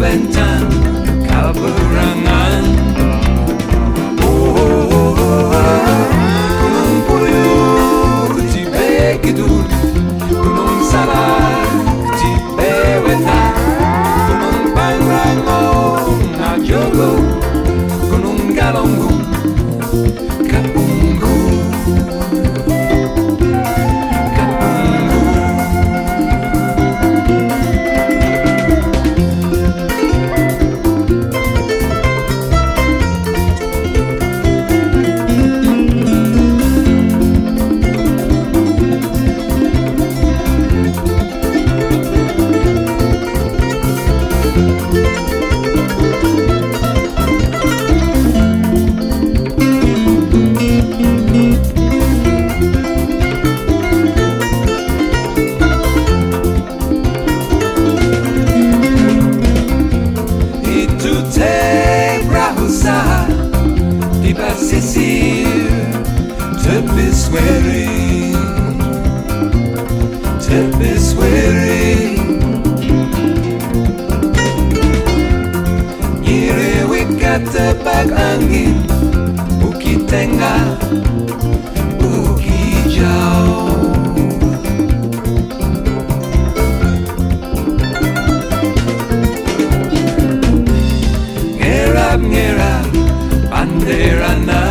bentan kaberangan. Gunung Puyuh tipe kidul, Gunung Salak tipe wetan, Gunung Pangrango Najogo, Gunung Galunggung Kapunggu. Di pesisir tepi swering nyiriwit katebak angin, Bukit Tengah, Bukit Jauh. Ngerap-ngerap banderana,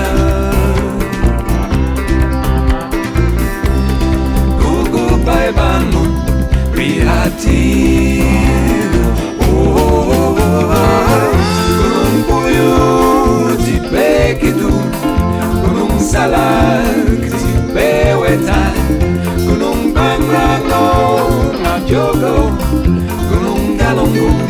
gugupai bangun prihatin. Gunung Puyuh tipe kidul, Gunung Salak tipe wetan, Gunung Pangrango Najogo, Gunung Galunggung